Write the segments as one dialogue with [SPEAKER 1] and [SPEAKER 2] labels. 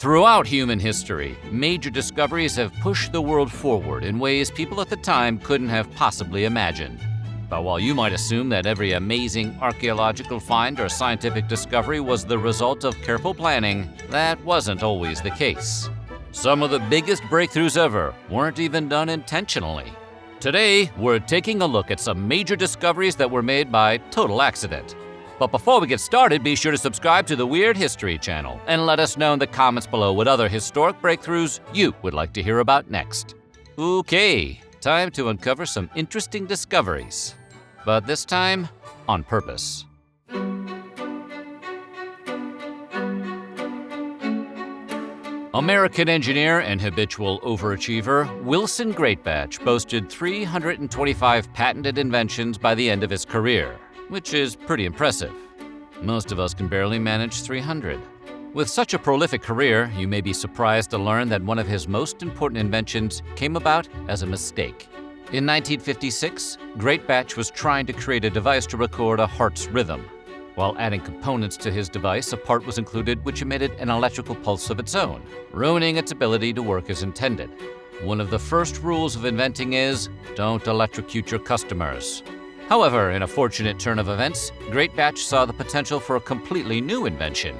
[SPEAKER 1] Throughout human history, major discoveries have pushed the world forward in ways people at the time couldn't have possibly imagined. But while you might assume that every amazing archaeological find or scientific discovery was the result of careful planning, that wasn't always the case. Some of the biggest breakthroughs ever weren't even done intentionally. Today, we're taking a look at some major discoveries that were made by total accident. But before we get started, be sure to subscribe to the Weird History channel and let us know in the comments below what other historic breakthroughs you would like to hear about next. Okay, time to uncover some interesting discoveries. But this time, on purpose. American engineer and habitual overachiever Wilson Greatbatch boasted 325 patented inventions by the end of his career, which is pretty impressive. Most of us can barely manage 300. With such a prolific career, you may be surprised to learn that one of his most important inventions came about as a mistake. In 1956, Greatbatch was trying to create a device to record a heart's rhythm. While adding components to his device, a part was included which emitted an electrical pulse of its own, ruining its ability to work as intended. One of the first rules of inventing is, don't electrocute your customers. However, in a fortunate turn of events, Greatbatch saw the potential for a completely new invention.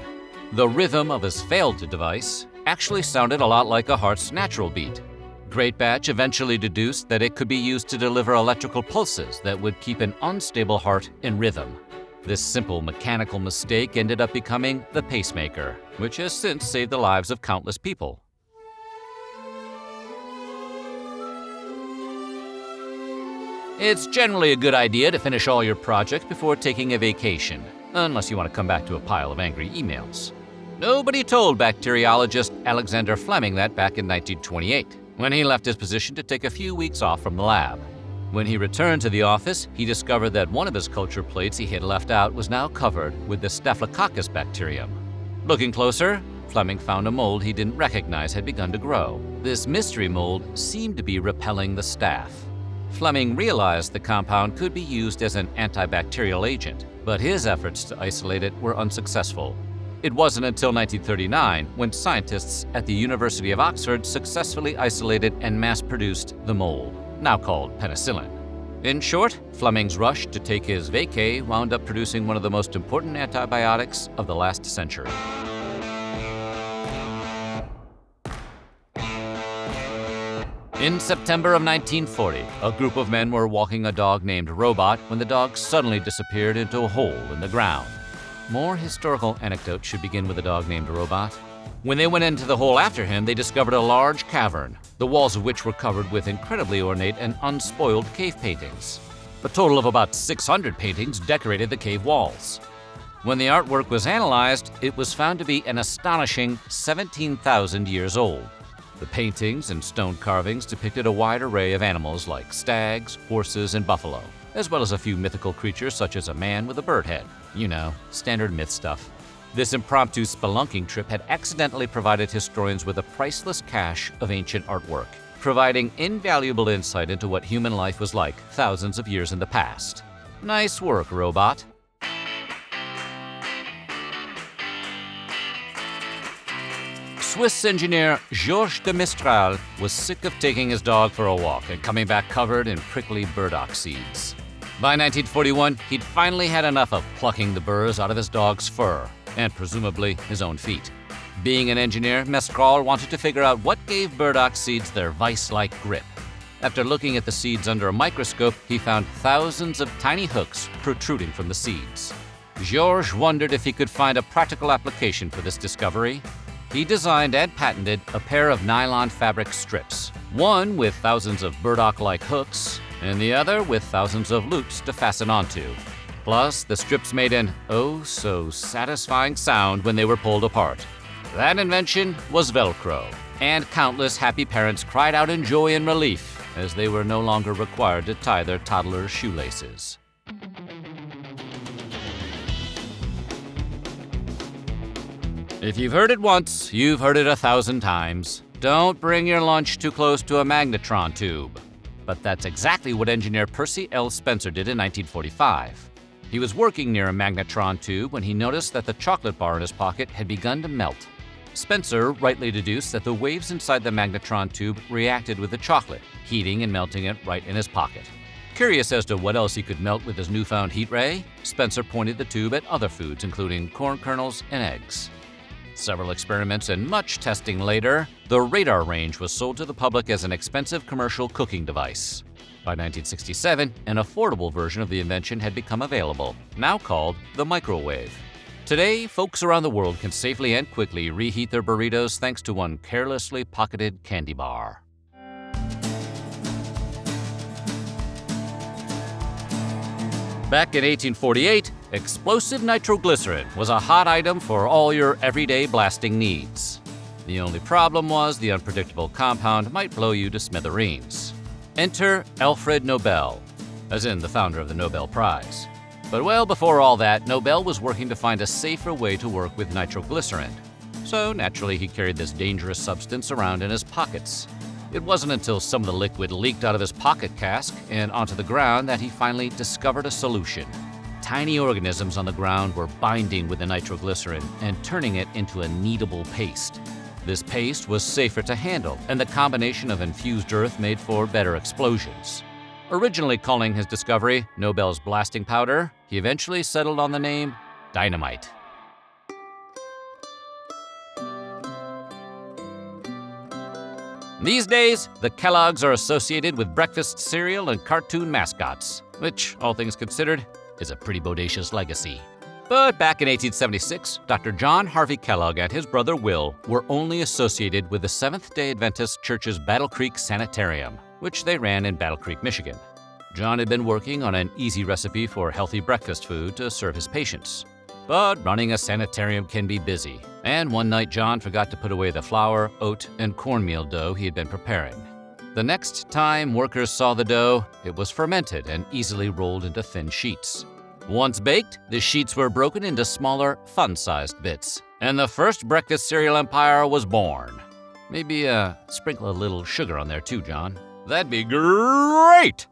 [SPEAKER 1] The rhythm of his failed device actually sounded a lot like a heart's natural beat. Greatbatch eventually deduced that it could be used to deliver electrical pulses that would keep an unstable heart in rhythm. This simple mechanical mistake ended up becoming the pacemaker, which has since saved the lives of countless people. It's generally a good idea to finish all your projects before taking a vacation, unless you want to come back to a pile of angry emails. Nobody told bacteriologist Alexander Fleming that back in 1928. When he left his position to take a few weeks off from the lab. When he returned to the office, he discovered that one of his culture plates he had left out was now covered with the Staphylococcus bacterium. Looking closer, Fleming found a mold he didn't recognize had begun to grow. This mystery mold seemed to be repelling the staph. Fleming realized the compound could be used as an antibacterial agent, but his efforts to isolate it were unsuccessful. It wasn't until 1939 when scientists at the University of Oxford successfully isolated and mass-produced the mold, now called penicillin. In short, Fleming's rush to take his vacay wound up producing one of the most important antibiotics of the last century. In September of 1940, a group of men were walking a dog named Robot when the dog suddenly disappeared into a hole in the ground. More historical anecdotes should begin with a dog named Robot. When they went into the hole after him, they discovered a large cavern, the walls of which were covered with incredibly ornate and unspoiled cave paintings. A total of about 600 paintings decorated the cave walls. When the artwork was analyzed, it was found to be an astonishing 17,000 years old. The paintings and stone carvings depicted a wide array of animals like stags, horses, and buffalo, as well as a few mythical creatures such as a man with a bird head. You know, standard myth stuff. This impromptu spelunking trip had accidentally provided historians with a priceless cache of ancient artwork, providing invaluable insight into what human life was like thousands of years in the past. Nice work, Robot. Swiss engineer Georges de Mistral was sick of taking his dog for a walk and coming back covered in prickly burdock seeds. By 1941, he'd finally had enough of plucking the burrs out of his dog's fur, and presumably his own feet. Being an engineer, Mistral wanted to figure out what gave burdock seeds their vice-like grip. After looking at the seeds under a microscope, he found thousands of tiny hooks protruding from the seeds. Georges wondered if he could find a practical application for this discovery. He designed and patented a pair of nylon fabric strips, one with thousands of burdock-like hooks, and the other with thousands of loops to fasten onto. Plus, the strips made an oh-so-satisfying sound when they were pulled apart. That invention was Velcro, and countless happy parents cried out in joy and relief as they were no longer required to tie their toddlers' shoelaces. If you've heard it once, you've heard it 1,000 times. Don't bring your lunch too close to a magnetron tube. But that's exactly what engineer Percy L. Spencer did in 1945. He was working near a magnetron tube when he noticed that the chocolate bar in his pocket had begun to melt. Spencer rightly deduced that the waves inside the magnetron tube reacted with the chocolate, heating and melting it right in his pocket. Curious as to what else he could melt with his newfound heat ray, Spencer pointed the tube at other foods, including corn kernels and eggs. Several experiments and much testing later, the radar range was sold to the public as an expensive commercial cooking device. By 1967, an affordable version of the invention had become available, now called the microwave. Today, folks around the world can safely and quickly reheat their burritos thanks to one carelessly pocketed candy bar. Back in 1848, explosive nitroglycerin was a hot item for all your everyday blasting needs. The only problem was the unpredictable compound might blow you to smithereens. Enter Alfred Nobel, as in the founder of the Nobel Prize. But well before all that, Nobel was working to find a safer way to work with nitroglycerin. So naturally, he carried this dangerous substance around in his pockets. It wasn't until some of the liquid leaked out of his pocket cask and onto the ground that he finally discovered a solution. Tiny organisms on the ground were binding with the nitroglycerin and turning it into a kneadable paste. This paste was safer to handle, and the combination of infused earth made for better explosions. Originally calling his discovery Nobel's blasting powder, he eventually settled on the name dynamite. These days, the Kellogg's are associated with breakfast cereal and cartoon mascots, which, all things considered, is a pretty bodacious legacy. But back in 1876, Dr. John Harvey Kellogg and his brother Will were only associated with the Seventh-day Adventist Church's Battle Creek Sanitarium, which they ran in Battle Creek, Michigan. John had been working on an easy recipe for healthy breakfast food to serve his patients. But running a sanitarium can be busy, and one night John forgot to put away the flour, oat, and cornmeal dough he had been preparing. The next time workers saw the dough, it was fermented and easily rolled into thin sheets. Once baked, the sheets were broken into smaller, fun-sized bits, and the first breakfast cereal empire was born. Maybe sprinkle a little sugar on there too, John. That'd be great!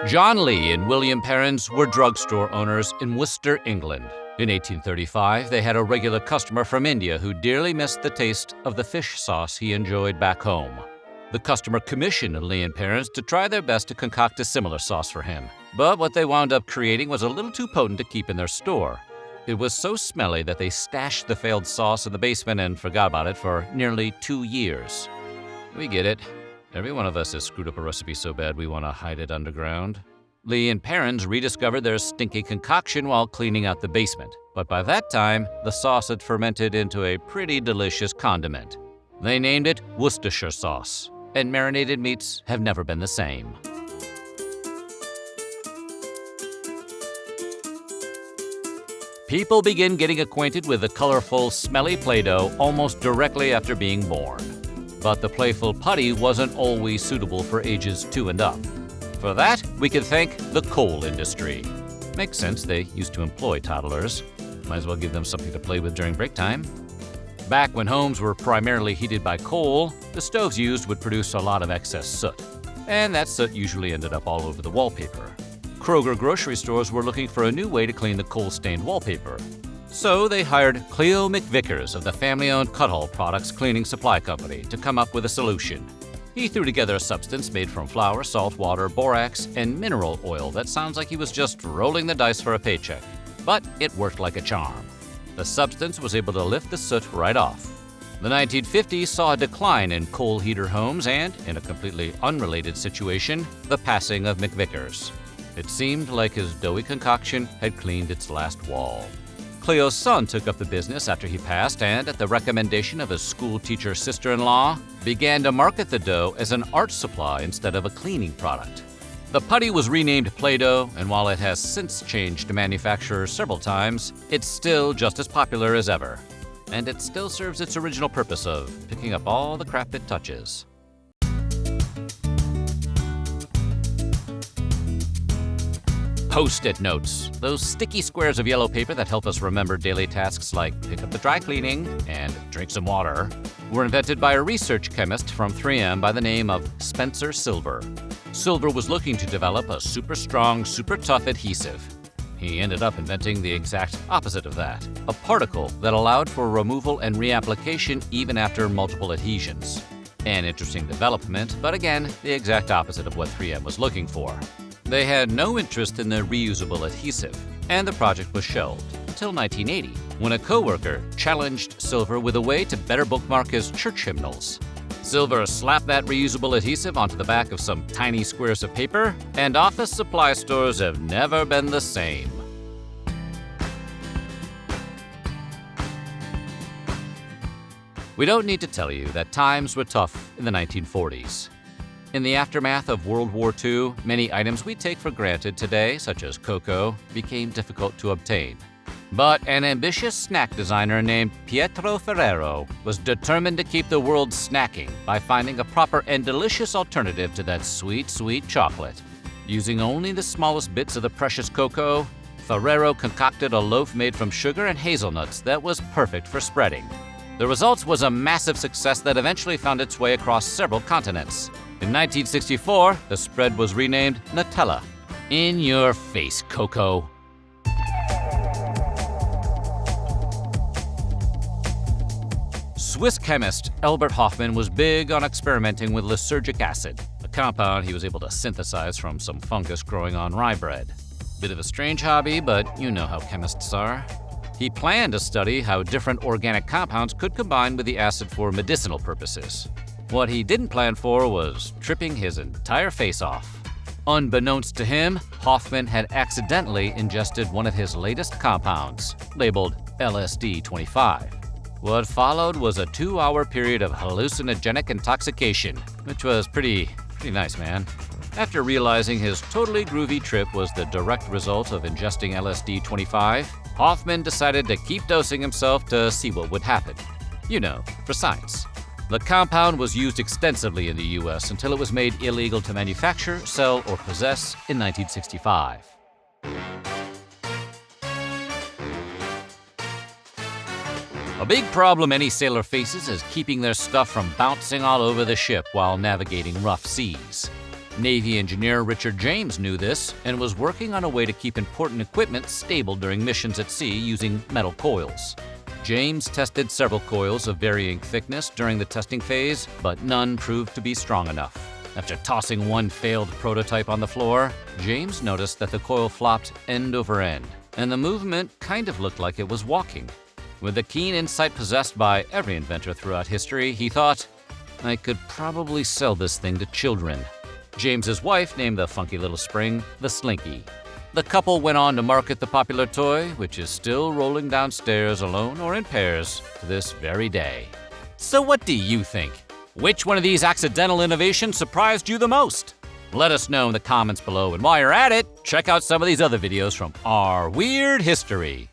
[SPEAKER 1] John Lee and William Perrins were drugstore owners in Worcester, England. In 1835, they had a regular customer from India who dearly missed the taste of the fish sauce he enjoyed back home. The customer commissioned Lee and Perrins to try their best to concoct a similar sauce for him. But what they wound up creating was a little too potent to keep in their store. It was so smelly that they stashed the failed sauce in the basement and forgot about it for nearly 2 years. We get it. Every one of us has screwed up a recipe so bad we want to hide it underground. Lee and Perrins rediscovered their stinky concoction while cleaning out the basement. But by that time, the sauce had fermented into a pretty delicious condiment. They named it Worcestershire sauce, and marinated meats have never been the same. People begin getting acquainted with the colorful, smelly Play-Doh almost directly after being born. But the playful putty wasn't always suitable for ages 2 and up. For that, we can thank the coal industry. Makes sense, they used to employ toddlers. Might as well give them something to play with during break time. Back when homes were primarily heated by coal, the stoves used would produce a lot of excess soot. And that soot usually ended up all over the wallpaper. Kroger grocery stores were looking for a new way to clean the coal-stained wallpaper. So they hired Cleo McVickers of the family-owned Cuthall Products Cleaning Supply Company to come up with a solution. He threw together a substance made from flour, salt, water, borax, and mineral oil that sounds like he was just rolling the dice for a paycheck. But it worked like a charm. The substance was able to lift the soot right off. The 1950s saw a decline in coal heater homes and, in a completely unrelated situation, the passing of McVickers. It seemed like his doughy concoction had cleaned its last wall. Cleo's son took up the business after he passed and, at the recommendation of his school-teacher sister-in-law, began to market the dough as an art supply instead of a cleaning product. The putty was renamed Play-Doh, and while it has since changed manufacturers several times, it's still just as popular as ever. And it still serves its original purpose of picking up all the crap it touches. Post-it notes, those sticky squares of yellow paper that help us remember daily tasks like pick up the dry cleaning and drink some water, were invented by a research chemist from 3M by the name of Spencer Silver. Silver was looking to develop a super strong, super tough adhesive. He ended up inventing the exact opposite of that, a particle that allowed for removal and reapplication even after multiple adhesions. An interesting development, but again, the exact opposite of what 3M was looking for. They had no interest in the reusable adhesive, and the project was shelved until 1980, when a coworker challenged Silver with a way to better bookmark his church hymnals. Silver slapped that reusable adhesive onto the back of some tiny squares of paper, and office supply stores have never been the same. We don't need to tell you that times were tough in the 1940s. In the aftermath of World War II, many items we take for granted today, such as cocoa, became difficult to obtain. But an ambitious snack designer named Pietro Ferrero was determined to keep the world snacking by finding a proper and delicious alternative to that sweet, sweet chocolate. Using only the smallest bits of the precious cocoa, Ferrero concocted a loaf made from sugar and hazelnuts that was perfect for spreading. The result was a massive success that eventually found its way across several continents. In 1964, the spread was renamed Nutella. In your face, Coco. Swiss chemist Albert Hoffman was big on experimenting with lysergic acid, a compound he was able to synthesize from some fungus growing on rye bread. Bit of a strange hobby, but you know how chemists are. He planned to study how different organic compounds could combine with the acid for medicinal purposes. What he didn't plan for was tripping his entire face off. Unbeknownst to him, Hoffman had accidentally ingested one of his latest compounds, labeled LSD-25. What followed was a 2-hour period of hallucinogenic intoxication, which was pretty nice, man. After realizing his totally groovy trip was the direct result of ingesting LSD-25, Hoffman decided to keep dosing himself to see what would happen. You know, for science. The compound was used extensively in the US until it was made illegal to manufacture, sell, or possess in 1965. A big problem any sailor faces is keeping their stuff from bouncing all over the ship while navigating rough seas. Navy engineer Richard James knew this and was working on a way to keep important equipment stable during missions at sea using metal coils. James tested several coils of varying thickness during the testing phase, but none proved to be strong enough. After tossing one failed prototype on the floor, James noticed that the coil flopped end over end, and the movement kind of looked like it was walking. With the keen insight possessed by every inventor throughout history, he thought, I could probably sell this thing to children. James's wife named the funky little spring the Slinky. The couple went on to market the popular toy, which is still rolling downstairs alone or in pairs to this very day. So what do you think? Which one of these accidental innovations surprised you the most? Let us know in the comments below, and while you're at it, check out some of these other videos from our weird history.